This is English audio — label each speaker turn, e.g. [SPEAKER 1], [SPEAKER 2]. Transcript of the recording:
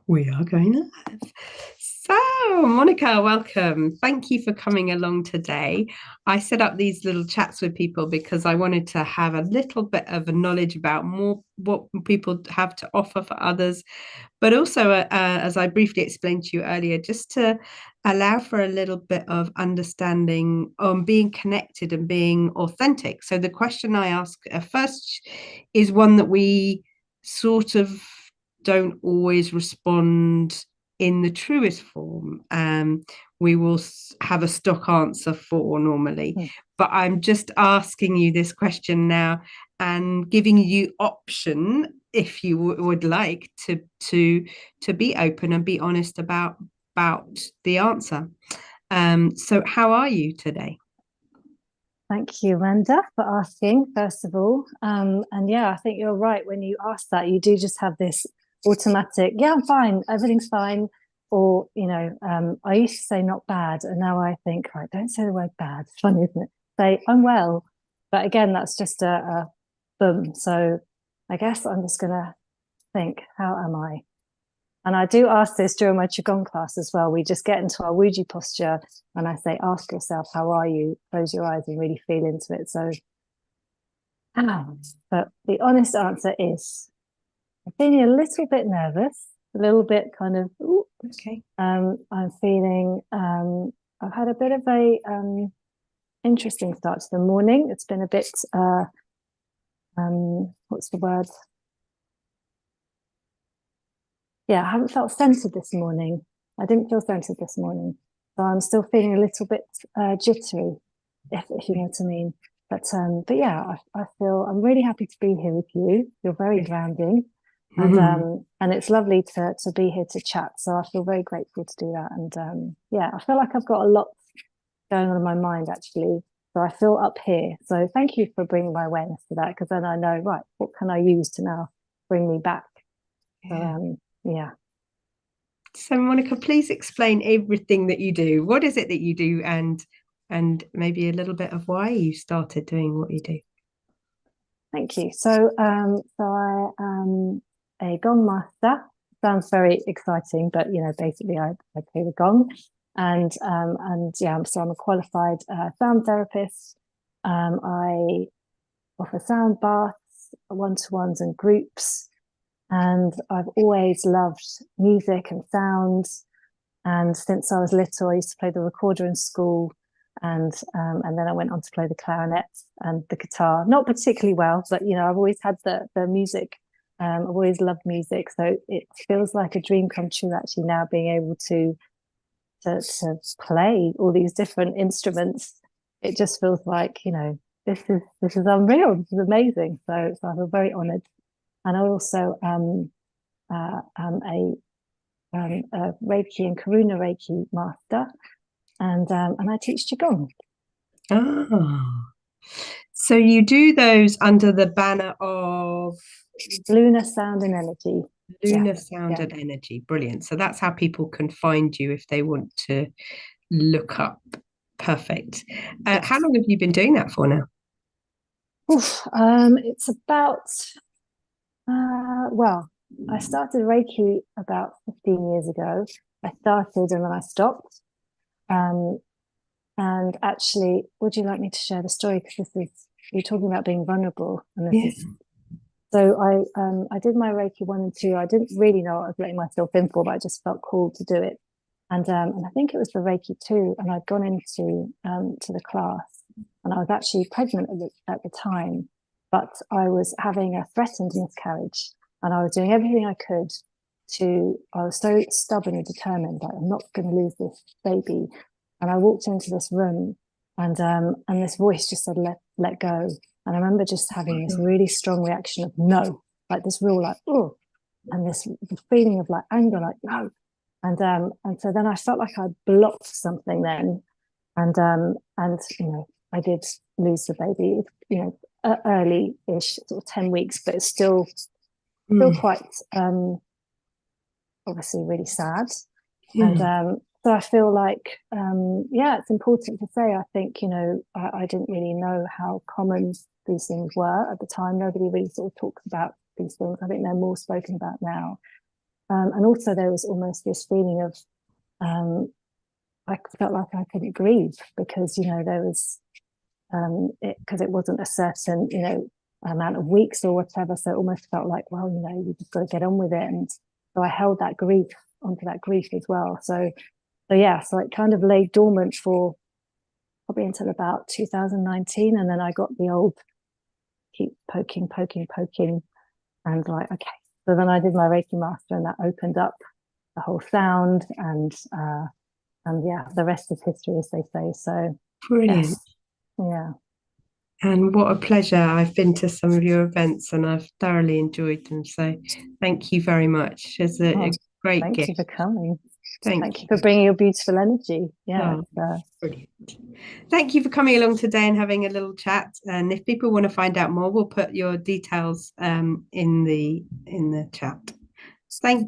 [SPEAKER 1] We are going live. So, Monica, welcome. Thank you for coming along today. I set up these little chats with people because I wanted to have a little bit of a knowledge about more what people have to offer for others, but also, as I briefly explained to you earlier, just to allow for a little bit of understanding on being connected and being authentic. So, the question I ask first is one that we sort of don't always respond in the truest form. We will have a stock answer for normally, but I'm just asking you this question now and giving you option if you would like to be open and be honest about the answer. So how are you today?
[SPEAKER 2] Thank you, Randa, for asking, first of all. And yeah, I think you're right. When you ask that, you do just have this automatic, yeah, I'm fine, everything's fine. Or, I used to say not bad, and now I think, right, don't say the word bad. It's funny, isn't it? Say, I'm well. But again, that's just a boom. So I guess I'm just going to think, how am I? And I do ask this during my Qigong class as well. We just get into our Wuji posture and I say, ask yourself, how are you? Close your eyes and really feel into it. So, but the honest answer is, I'm feeling a little bit nervous, a little bit kind of, ooh.
[SPEAKER 1] Okay.
[SPEAKER 2] I'm feeling, I've had a bit of a interesting start to the morning. It's been a bit, what's the word? Yeah, I haven't felt centered this morning. I didn't feel centered this morning. So I'm still feeling a little bit jittery, if you know what I mean. But yeah, I feel I'm really happy to be here with you. You're very grounding. And it's lovely to be here to chat. So I feel very grateful to do that. And yeah, I feel like I've got a lot going on in my mind actually. So I feel up here. So thank you for bringing my awareness to that, because then I know, right, what can I use to now bring me back? So yeah.
[SPEAKER 1] So Monica, please explain everything that you do. What is it that you do, and maybe a little bit of why you started doing what you do.
[SPEAKER 2] Thank you. So I am a gong master. Sounds very exciting, but basically I play the gong, and yeah, so I'm a qualified sound therapist. I offer sound baths, one-to-ones and groups, and I've always loved music and sound. And since I was little, I used to play the recorder in school, and then I went on to play the clarinet and the guitar. Not particularly well, but I've always had the music. I've always loved music, so it feels like a dream come true actually now being able to play all these different instruments. It just feels like this is unreal. This is amazing. So I feel very honoured, and I also am a Reiki and Karuna Reiki master, and I teach Qigong.
[SPEAKER 1] Ah, so you do those under the banner of
[SPEAKER 2] Lunar Sound and Energy. Yeah,
[SPEAKER 1] Lunar Sound
[SPEAKER 2] yeah.
[SPEAKER 1] and Energy. Brilliant. So that's how people can find you if they want to look up. Perfect.
[SPEAKER 2] Yes.
[SPEAKER 1] How long have you been doing that for now?
[SPEAKER 2] It's about well, I started Reiki about 15 years ago. I started and then I stopped. Um, and actually, would you like me to share the story? Because this is, you're talking about being vulnerable, and this
[SPEAKER 1] Yes.
[SPEAKER 2] is so I did my Reiki 1 and 2. I didn't really know what I was letting myself in for, but I just felt called to do it. And I think it was the Reiki 2, and I'd gone into to the class, and I was actually pregnant at the time, but I was having a threatened miscarriage, and I was doing everything I could to. I was so stubborn and determined that I'm not going to lose this baby, and I walked into this room, and this voice just said, let go. And I remember just having this really strong reaction of no, like this real like oh, and this feeling of like anger, like no. And so then I felt like I'd blocked something then, and I did lose the baby, early-ish, sort of 10 weeks, but it's still quite obviously really sad. And
[SPEAKER 1] Yeah.
[SPEAKER 2] so I feel like yeah, it's important to say. I think I didn't really know how common these things were at the time. Nobody really sort of talks about these things. I think they're more spoken about now. And also there was almost this feeling of I felt like I couldn't grieve because, you know, there was because it wasn't a certain, you know, amount of weeks or whatever. So it almost felt like, well, you know, you just got to get on with it. And so I held that grief onto that grief as well. So yeah, so it kind of lay dormant for probably until about 2019. And then I got the old keep poking, poking, poking. And like, okay. So then I did my Reiki Master and that opened up the whole sound and yeah, the rest is history, as they say. So
[SPEAKER 1] Brilliant.
[SPEAKER 2] yes, yeah.
[SPEAKER 1] And what a pleasure. I've been to some of your events and I've thoroughly enjoyed them. So thank you very much. It's
[SPEAKER 2] Oh,
[SPEAKER 1] a great
[SPEAKER 2] thank you
[SPEAKER 1] gift.
[SPEAKER 2] for coming. Thank
[SPEAKER 1] Thank
[SPEAKER 2] you
[SPEAKER 1] you.
[SPEAKER 2] for bringing your beautiful energy. Yeah,
[SPEAKER 1] Oh, brilliant. Thank you for coming along today and having a little chat. And if people want to find out more, we'll put your details in the chat. Thank